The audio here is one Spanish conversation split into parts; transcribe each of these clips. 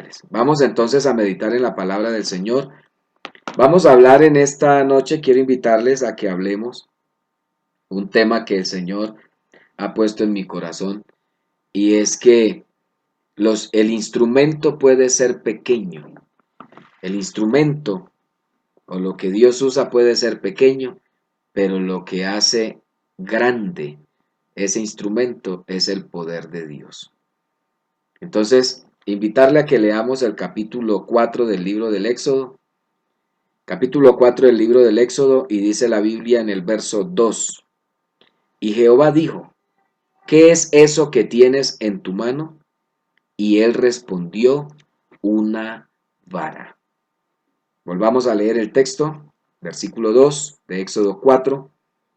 hombres. Vamos entonces a meditar en la palabra del Señor. Vamos a hablar en esta noche, quiero invitarles a que hablemos un tema que el Señor ha puesto en mi corazón, y es que el instrumento puede ser pequeño. El instrumento o lo que Dios usa puede ser pequeño, pero lo que hace grande ese instrumento es el poder de Dios. Entonces, invitarle a que leamos el capítulo 4 del libro del Éxodo. Capítulo 4 del libro del Éxodo, y dice la Biblia en el verso 2. Y Jehová dijo, ¿qué es eso que tienes en tu mano? Y él respondió, una vara. Volvamos a leer el texto, versículo 2 de Éxodo 4.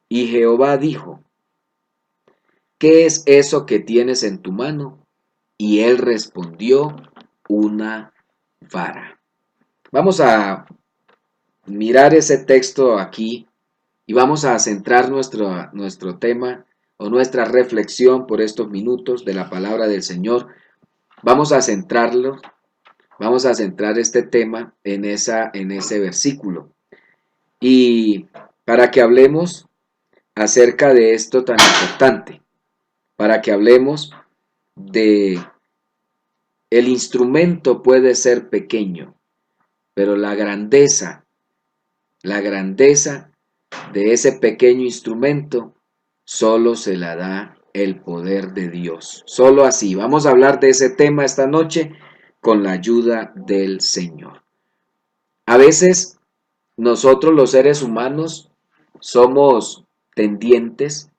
Y Jehová dijo, ¿qué es eso que tienes en tu mano? Y él respondió, una vara. Vamos a mirar ese texto aquí y vamos a centrar nuestro tema o nuestra reflexión por estos minutos de la palabra del Señor. Vamos a centrarlo, vamos a centrar este tema en ese versículo. Y para que hablemos acerca de esto tan importante, para que hablemos de el instrumento puede ser pequeño, pero la grandeza de ese pequeño instrumento solo se la da el poder de Dios. Solo así. Vamos a hablar de ese tema esta noche con la ayuda del Señor. A veces nosotros los seres humanos somos tendientes,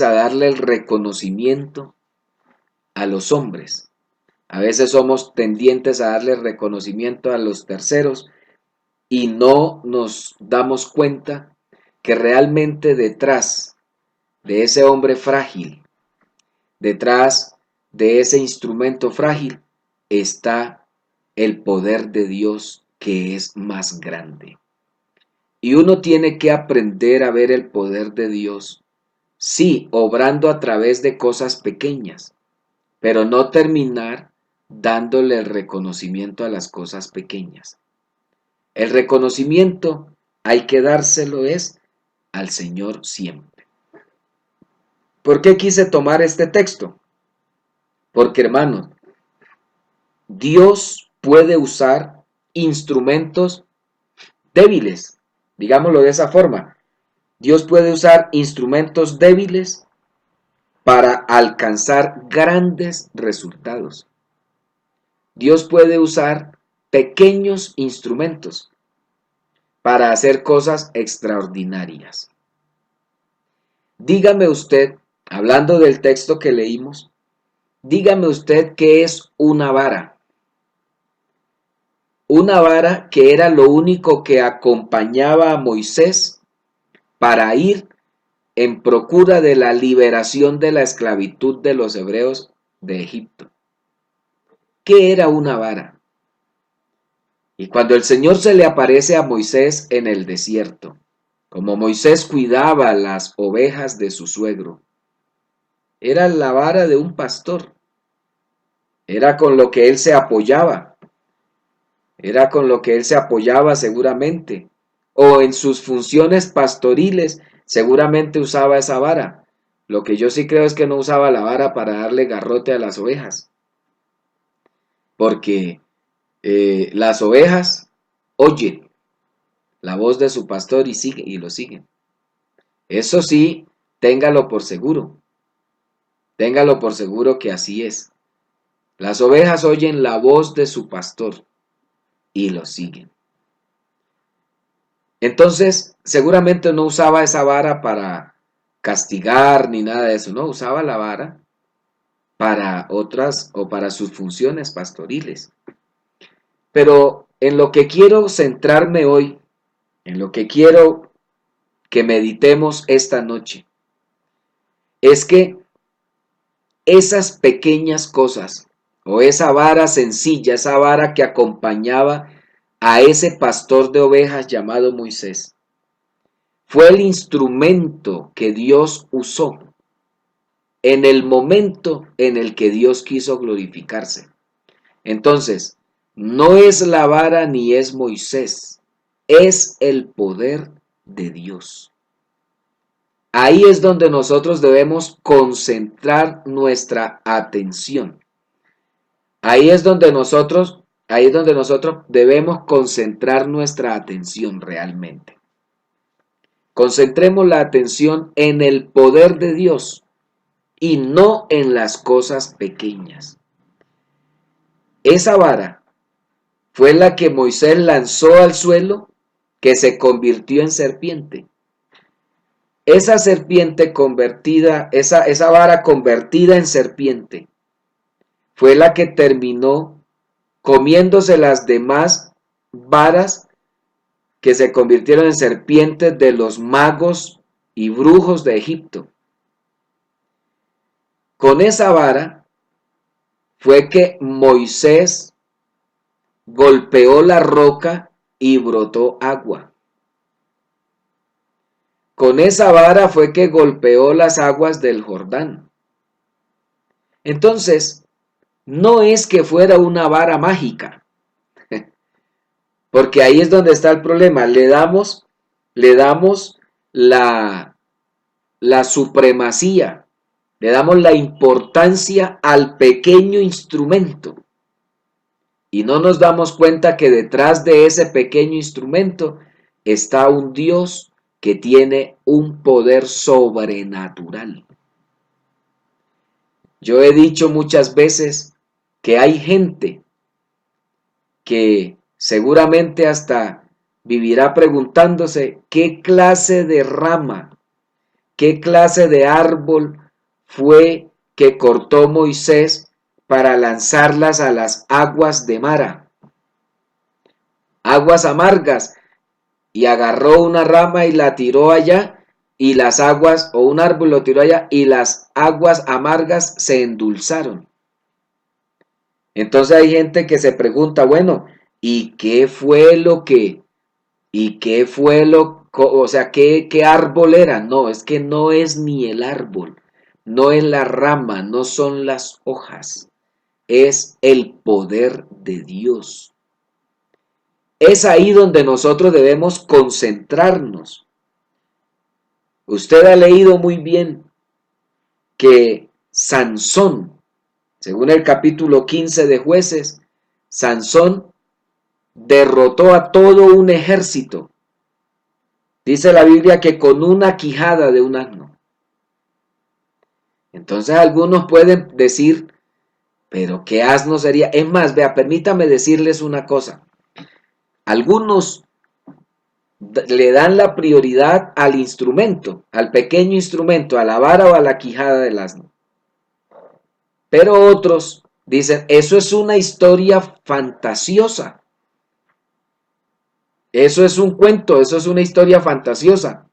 a darle el reconocimiento a los hombres. A veces somos tendientes a darle reconocimiento a los terceros y no nos damos cuenta que realmente detrás de ese hombre frágil, detrás de ese instrumento frágil, está el poder de Dios, que es más grande. Y uno tiene que aprender a ver el poder de Dios, sí, obrando a través de cosas pequeñas, pero no terminar dándole el reconocimiento a las cosas pequeñas. El reconocimiento hay que dárselo es al Señor siempre. ¿Por qué quise tomar este texto? Porque, hermanos, Dios puede usar instrumentos débiles, digámoslo de esa forma. Dios puede usar instrumentos débiles para alcanzar grandes resultados. Dios puede usar pequeños instrumentos para hacer cosas extraordinarias. Dígame usted, hablando del texto que leímos, dígame usted qué es una vara. Una vara que era lo único que acompañaba a Moisés para ir en procura de la liberación de la esclavitud de los hebreos de Egipto. ¿Qué era una vara? Y cuando el Señor se le aparece a Moisés en el desierto, como Moisés cuidaba las ovejas de su suegro, era la vara de un pastor, era con lo que él se apoyaba, seguramente, o en sus funciones pastoriles seguramente usaba esa vara. Lo que yo sí creo es que no usaba la vara para darle garrote a las ovejas, porque las ovejas oyen la voz de su pastor y lo siguen. Eso sí, téngalo por seguro que así es. Las ovejas oyen la voz de su pastor y lo siguen. Entonces, seguramente no usaba esa vara para castigar ni nada de eso, no, usaba la vara para otras o para sus funciones pastoriles. Pero en lo que quiero centrarme hoy, en lo que quiero que meditemos esta noche, es que esas pequeñas cosas, o esa vara sencilla, esa vara que acompañaba a ese pastor de ovejas llamado Moisés, fue el instrumento que Dios usó en el momento en el que Dios quiso glorificarse. Entonces, no es la vara ni es Moisés, es el poder de Dios. Ahí es donde nosotros debemos concentrar nuestra atención. Ahí es donde nosotros debemos concentrar nuestra atención realmente. Concentremos la atención en el poder de Dios y no en las cosas pequeñas. Esa vara fue la que Moisés lanzó al suelo, que se convirtió en serpiente. Esa serpiente convertida, esa vara convertida en serpiente, fue la que terminó comiéndose las demás varas que se convirtieron en serpientes de los magos y brujos de Egipto. Con esa vara fue que Moisés golpeó la roca y brotó agua. Con esa vara fue que golpeó las aguas del Jordán. Entonces, no es que fuera una vara mágica, porque ahí es donde está el problema. Le damos la supremacía, le damos la importancia al pequeño instrumento y no nos damos cuenta que detrás de ese pequeño instrumento está un Dios que tiene un poder sobrenatural. Yo he dicho muchas veces que hay gente que seguramente hasta vivirá preguntándose qué clase de rama, qué clase de árbol fue que cortó Moisés para lanzarlas a las aguas de Mara, aguas amargas, y agarró una rama y la tiró allá, y las aguas, o un árbol lo tiró allá, y las aguas amargas se endulzaron. Entonces hay gente que se pregunta, bueno, ¿y qué fue lo que, o sea, qué árbol era? No, es que no es ni el árbol, no es la rama, no son las hojas, es el poder de Dios. Es ahí donde nosotros debemos concentrarnos. Usted ha leído muy bien que Sansón, según el capítulo 15 de Jueces, Sansón derrotó a todo un ejército. Dice la Biblia que con una quijada de un asno. Entonces algunos pueden decir, pero ¿qué asno sería? Es más, vea, permítame decirles una cosa. Algunos le dan la prioridad al instrumento, al pequeño instrumento, a la vara o a la quijada del asno. Pero otros dicen, eso es una historia fantasiosa. Eso es un cuento, eso es una historia fantasiosa.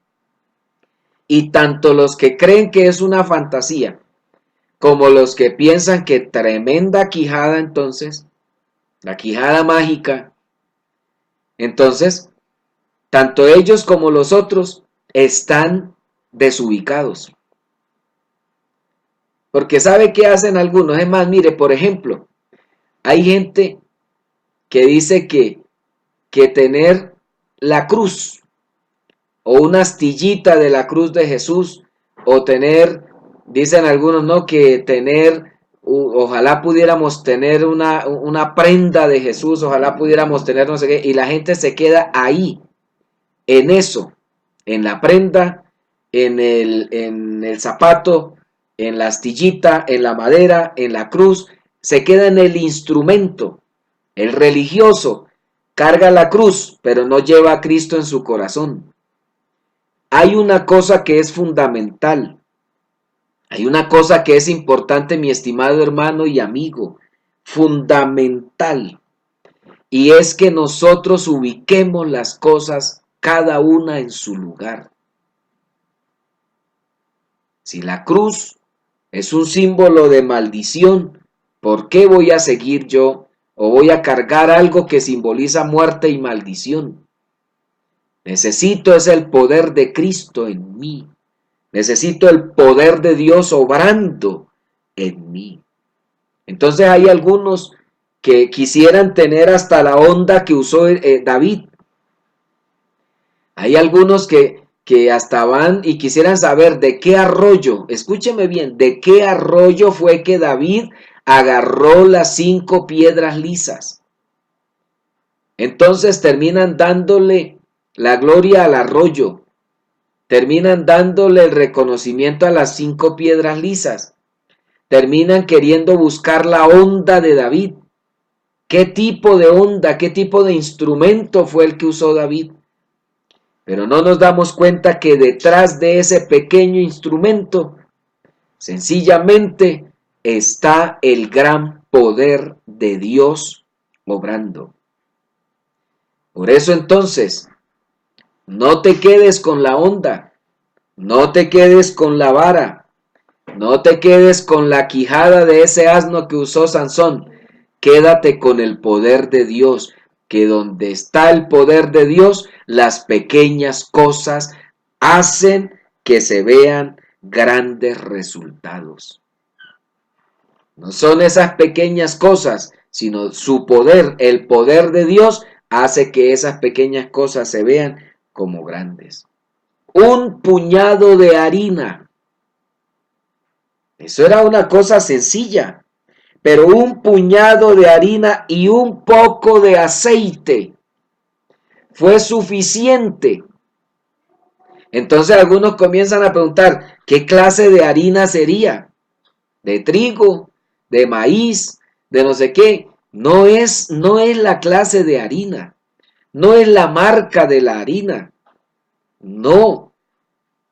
Y tanto los que creen que es una fantasía, como los que piensan que tremenda quijada entonces, la quijada mágica, entonces, tanto ellos como los otros están desubicados. Porque ¿sabe qué hacen algunos? Es más, mire, por ejemplo, hay gente que dice que tener la cruz o una astillita de la cruz de Jesús o tener, dicen algunos, no, que tener, ojalá pudiéramos tener una prenda de Jesús, ojalá pudiéramos tener no sé qué, y la gente se queda ahí, en eso, en la prenda, en el zapato, en la astillita, en la madera, en la cruz, se queda en el instrumento. El religioso carga la cruz, pero no lleva a Cristo en su corazón. Hay una cosa que es fundamental, hay una cosa que es importante, mi estimado hermano y amigo, fundamental, y es que nosotros ubiquemos las cosas cada una en su lugar. Si la cruz es un símbolo de maldición, ¿por qué voy a seguir yo o voy a cargar algo que simboliza muerte y maldición? Necesito es el poder de Cristo en mí. Necesito el poder de Dios obrando en mí. Entonces hay algunos que quisieran tener hasta la onda que usó David. Hay algunos que hasta van y quisieran saber de qué arroyo, escúcheme bien, de qué arroyo fue que David agarró las 5 piedras lisas. Entonces terminan dándole la gloria al arroyo, terminan dándole el reconocimiento a las 5 piedras lisas, terminan queriendo buscar la onda de David. ¿Qué tipo de onda, qué tipo de instrumento fue el que usó David? Pero no nos damos cuenta que detrás de ese pequeño instrumento, sencillamente está el gran poder de Dios obrando. Por eso entonces, no te quedes con la onda, no te quedes con la vara, no te quedes con la quijada de ese asno que usó Sansón. Quédate con el poder de Dios, que donde está el poder de Dios, las pequeñas cosas hacen que se vean grandes resultados. No son esas pequeñas cosas, sino su poder, el poder de Dios, hace que esas pequeñas cosas se vean como grandes. Un puñado de harina. Eso era una cosa sencilla. Pero un puñado de harina y un poco de aceite fue suficiente. Entonces algunos comienzan a preguntar, ¿qué clase de harina sería? ¿De trigo? ¿De maíz? ¿De no sé qué? No es la clase de harina. No es la marca de la harina. No.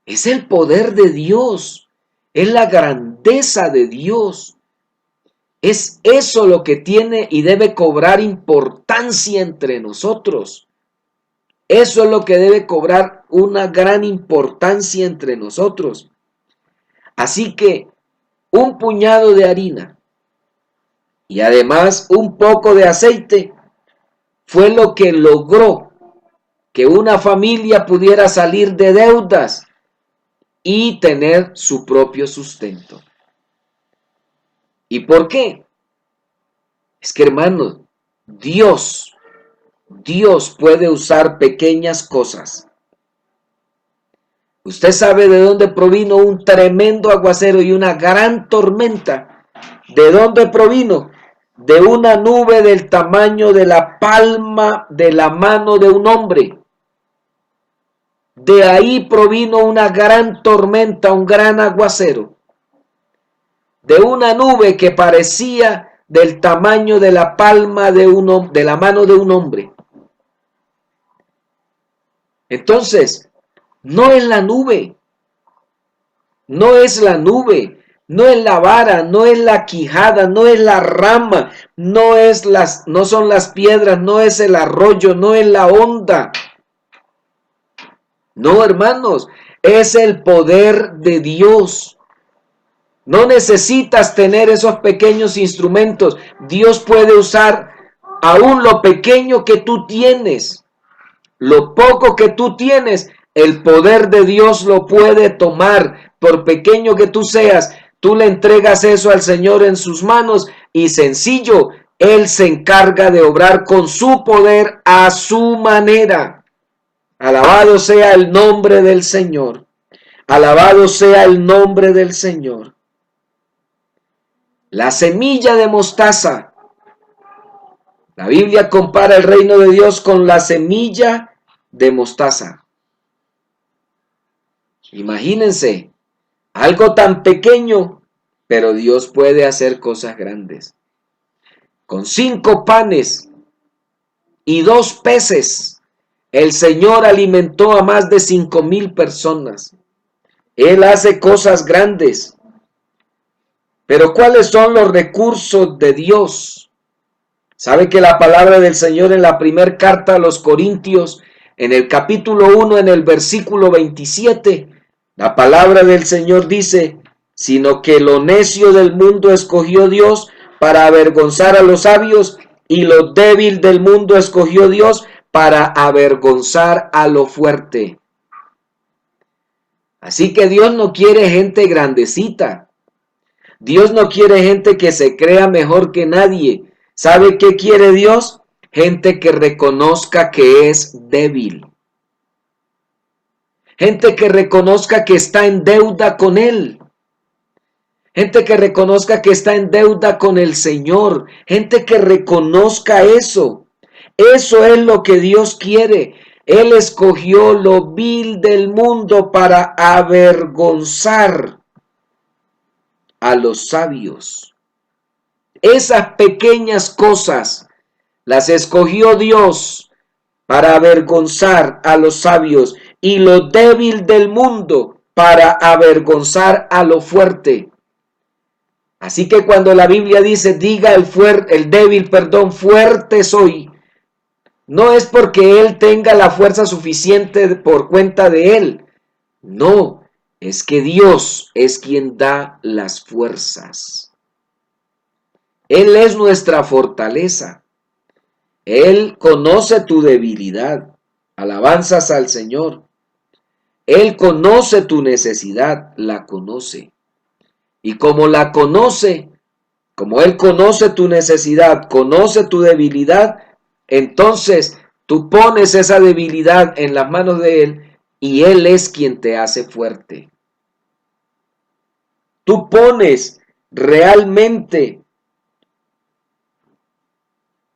Es el poder de Dios. Es la grandeza de Dios. Es eso lo que tiene y debe cobrar importancia entre nosotros. Eso es lo que debe cobrar una gran importancia entre nosotros. Así que un puñado de harina y además un poco de aceite fue lo que logró que una familia pudiera salir de deudas y tener su propio sustento. ¿Y por qué? Es que, hermanos, Dios puede usar pequeñas cosas. Usted sabe de dónde provino un tremendo aguacero y una gran tormenta. ¿De dónde provino? De una nube del tamaño de la palma de la mano de un hombre. De ahí provino una gran tormenta, un gran aguacero. De una nube que parecía del tamaño de la palma de la mano de un hombre. Entonces, no es la nube, no es la nube, no es la vara, no es la quijada, no es la rama, no son las piedras, no es el arroyo, no es la onda. No, hermanos, es el poder de Dios. No necesitas tener esos pequeños instrumentos. Dios puede usar aún lo pequeño que tú tienes. Lo poco que tú tienes, el poder de Dios lo puede tomar. Por pequeño que tú seas, tú le entregas eso al Señor en sus manos y sencillo, Él se encarga de obrar con su poder a su manera. Alabado sea el nombre del Señor. Alabado sea el nombre del Señor. La semilla de mostaza. La Biblia compara el reino de Dios con la semilla de mostaza. Imagínense, algo tan pequeño, pero Dios puede hacer cosas grandes. Con 5 panes y 2 peces, el Señor alimentó a más de 5,000 personas. Él hace cosas grandes. Pero ¿cuáles son los recursos de Dios? ¿Sabe que la palabra del Señor en la primera carta a los Corintios, en el capítulo 1, en el versículo 27, la palabra del Señor dice, sino que lo necio del mundo escogió Dios para avergonzar a los sabios, y lo débil del mundo escogió Dios para avergonzar a lo fuerte. Así que Dios no quiere gente grandecita. Dios no quiere gente que se crea mejor que nadie. ¿Sabe qué quiere Dios? Gente que reconozca que es débil. Gente que reconozca que está en deuda con Él. Gente que reconozca que está en deuda con el Señor. Gente que reconozca eso. Eso es lo que Dios quiere. Él escogió lo vil del mundo para avergonzar a los sabios. Esas pequeñas cosas las escogió Dios para avergonzar a los sabios y lo débil del mundo para avergonzar a lo fuerte. Así que cuando la Biblia dice, diga el débil, fuerte soy, no es porque él tenga la fuerza suficiente por cuenta de él. No, es que Dios es quien da las fuerzas. Él es nuestra fortaleza. Él conoce tu debilidad. Alabanzas al Señor. Él conoce tu necesidad, la conoce. Y como la conoce, como Él conoce tu necesidad, conoce tu debilidad, entonces tú pones esa debilidad en las manos de Él y Él es quien te hace fuerte. Tú pones realmente,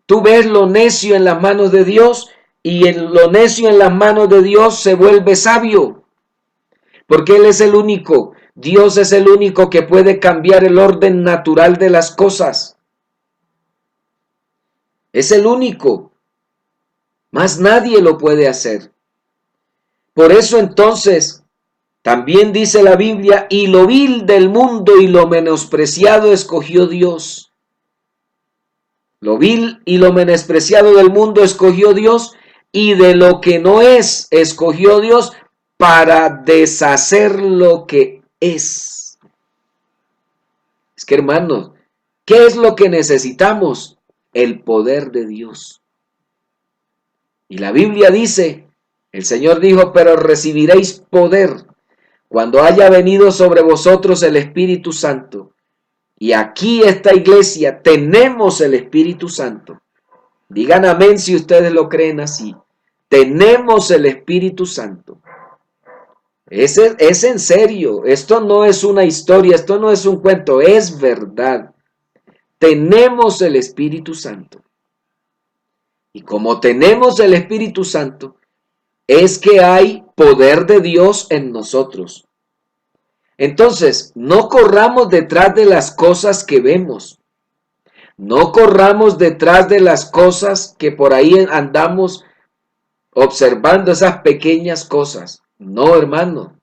tú ves lo necio en las manos de Dios y en lo necio en las manos de Dios se vuelve sabio, porque Él es el único, Dios es el único que puede cambiar el orden natural de las cosas. Es el único, más nadie lo puede hacer. Por eso entonces, también dice la Biblia, y lo vil del mundo y lo menospreciado escogió Dios. Lo vil y lo menospreciado del mundo escogió Dios, y de lo que no es, escogió Dios para deshacer lo que es. Es que hermanos, ¿qué es lo que necesitamos? El poder de Dios. Y la Biblia dice, el Señor dijo, pero recibiréis poder cuando haya venido sobre vosotros el Espíritu Santo. Y aquí esta iglesia tenemos el Espíritu Santo. Digan amén si ustedes lo creen así. Tenemos el Espíritu Santo. Es en serio. Esto no es una historia, esto no es un cuento, es verdad. Tenemos el Espíritu Santo. Y como tenemos el Espíritu Santo, es que hay poder de Dios en nosotros. Entonces, no corramos detrás de las cosas que vemos. No corramos detrás de las cosas que por ahí andamos observando, esas pequeñas cosas. No, hermano.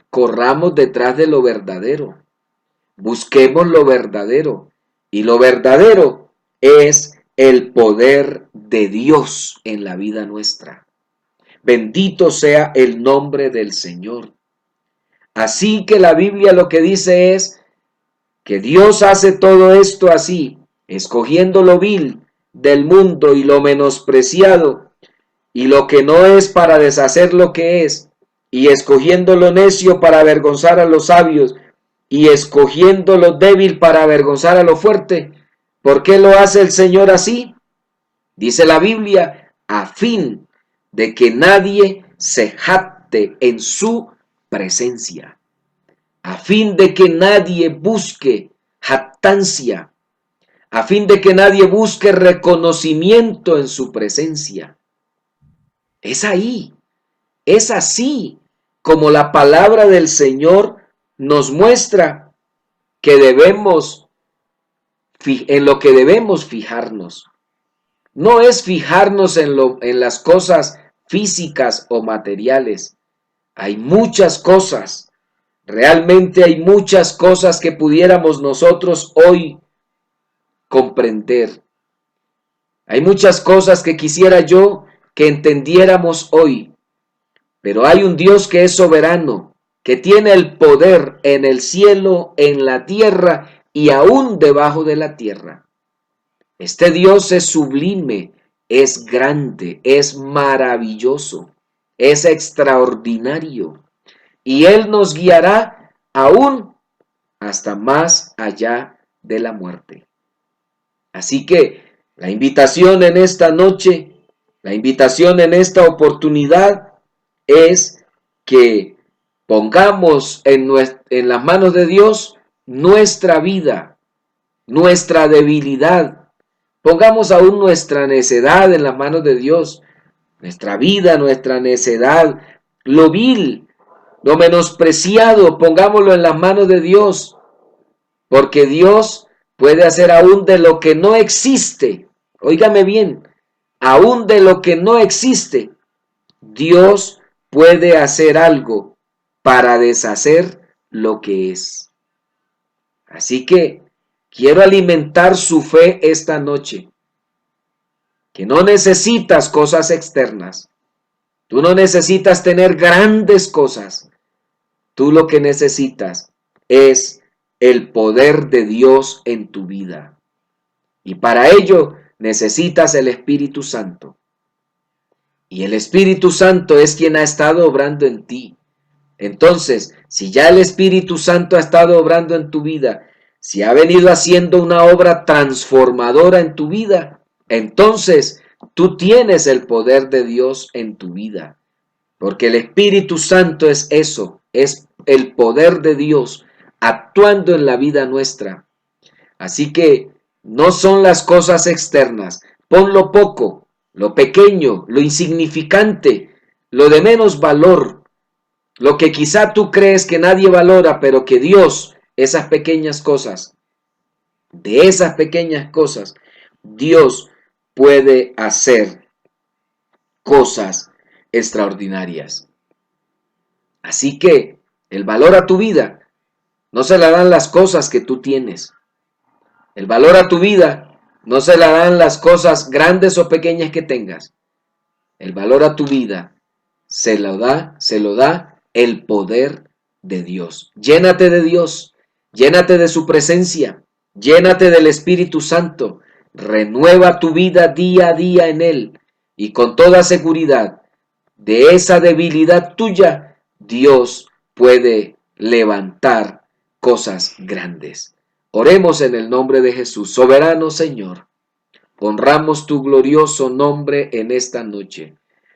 Corramos detrás de lo verdadero. Busquemos lo verdadero. Y lo verdadero es el poder de Dios en la vida nuestra. Bendito sea el nombre del Señor. Así que la Biblia lo que dice es que Dios hace todo esto así, escogiendo lo vil del mundo y lo menospreciado y lo que no es para deshacer lo que es, y escogiendo lo necio para avergonzar a los sabios, y escogiendo lo débil para avergonzar a lo fuerte. ¿Por qué lo hace el Señor así? Dice la Biblia, a fin de que nadie se jacte en su presencia, a fin de que nadie busque jactancia, a fin de que nadie busque reconocimiento en su presencia. Es ahí, es así como la palabra del Señor nos muestra que en lo que debemos fijarnos. No es fijarnos en las cosas físicas o materiales. Hay muchas cosas, realmente hay muchas cosas que pudiéramos nosotros hoy comprender. Hay muchas cosas que quisiera yo que entendiéramos hoy. Pero hay un Dios que es soberano, que tiene el poder en el cielo, en la tierra y aún debajo de la tierra. Este Dios es sublime, es grande, es maravilloso, es extraordinario. y Él nos guiará aún hasta más allá de la muerte. Así que la invitación en esta noche, la invitación en esta oportunidad es que pongamos en las manos de Dios nuestra vida, nuestra debilidad. Pongamos aún nuestra necedad en las manos de Dios, nuestra vida, nuestra necedad, lo vil, lo menospreciado, pongámoslo en las manos de Dios, porque Dios puede hacer aún de lo que no existe. Óigame bien, aún de lo que no existe, Dios puede hacer algo para deshacer lo que es. Así que quiero alimentar su fe esta noche, que no necesitas cosas externas. Tú no necesitas tener grandes cosas. Tú lo que necesitas es el poder de Dios en tu vida. Y para ello necesitas el Espíritu Santo. Y el Espíritu Santo es quien ha estado obrando en ti. Entonces, si ya el Espíritu Santo ha estado obrando en tu vida, si ha venido haciendo una obra transformadora en tu vida, entonces tú tienes el poder de Dios en tu vida. Porque el Espíritu Santo es eso, es el poder de Dios actuando en la vida nuestra. Así que no son las cosas externas. Pon lo poco, lo pequeño, lo insignificante, lo de menos valor, lo que quizá tú crees que nadie valora, pero que Dios, esas pequeñas cosas, de esas pequeñas cosas, Dios puede hacer cosas extraordinarias. Así que el valor a tu vida no se la dan las cosas que tú tienes. El valor a tu vida no se la dan las cosas grandes o pequeñas que tengas. El valor a tu vida se lo da el poder de Dios. Llénate de Dios, llénate de su presencia, llénate del Espíritu Santo. Renueva tu vida día a día en Él y con toda seguridad de esa debilidad tuya, Dios puede levantar cosas grandes. Oremos en el nombre de Jesús. Soberano Señor, honramos tu glorioso nombre en esta noche.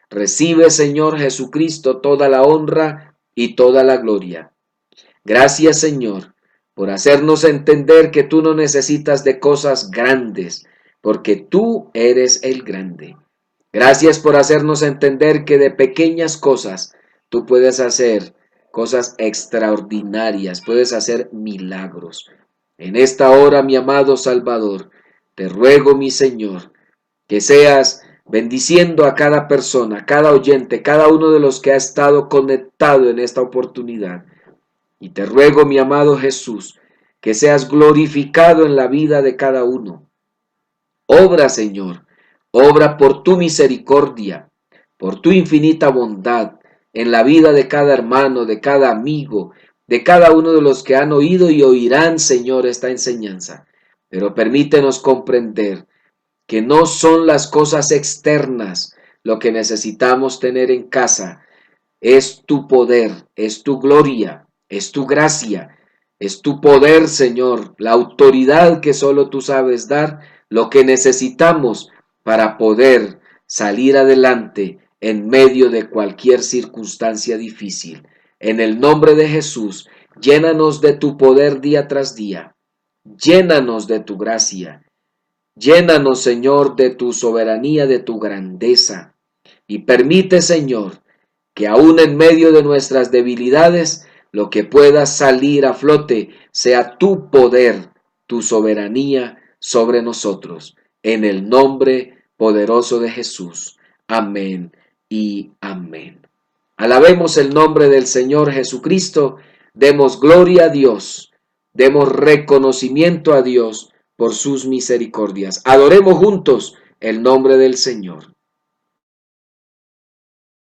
Recibe, Señor Jesucristo, toda la honra y toda la gloria. Gracias, Señor, por hacernos entender que tú no necesitas de cosas grandes, porque tú eres el grande. Gracias por hacernos entender que de pequeñas cosas tú puedes hacer cosas extraordinarias, puedes hacer milagros. En esta hora, mi amado Salvador, te ruego, mi Señor, que seas bendiciendo a cada persona, cada oyente, cada uno de los que ha estado conectado en esta oportunidad. Y te ruego, mi amado Jesús, que seas glorificado en la vida de cada uno. Obra, Señor, obra por tu misericordia, por tu infinita bondad en la vida de cada hermano, de cada amigo, de cada uno de los que han oído y oirán, Señor, esta enseñanza. Pero permítenos comprender que no son las cosas externas lo que necesitamos tener en casa. Es tu poder, es tu gloria, es tu gracia, es tu poder, Señor, la autoridad que solo tú sabes dar, lo que necesitamos para poder salir adelante en medio de cualquier circunstancia difícil. En el nombre de Jesús, llénanos de tu poder día tras día. Llénanos de tu gracia. Llénanos, Señor, de tu soberanía, de tu grandeza. Y permite, Señor, que aún en medio de nuestras debilidades, lo que pueda salir a flote sea tu poder, tu soberanía sobre nosotros. En el nombre poderoso de Jesús. Amén y amén. Alabemos el nombre del Señor Jesucristo. Demos gloria a Dios. Demos reconocimiento a Dios por sus misericordias. Adoremos juntos el nombre del Señor.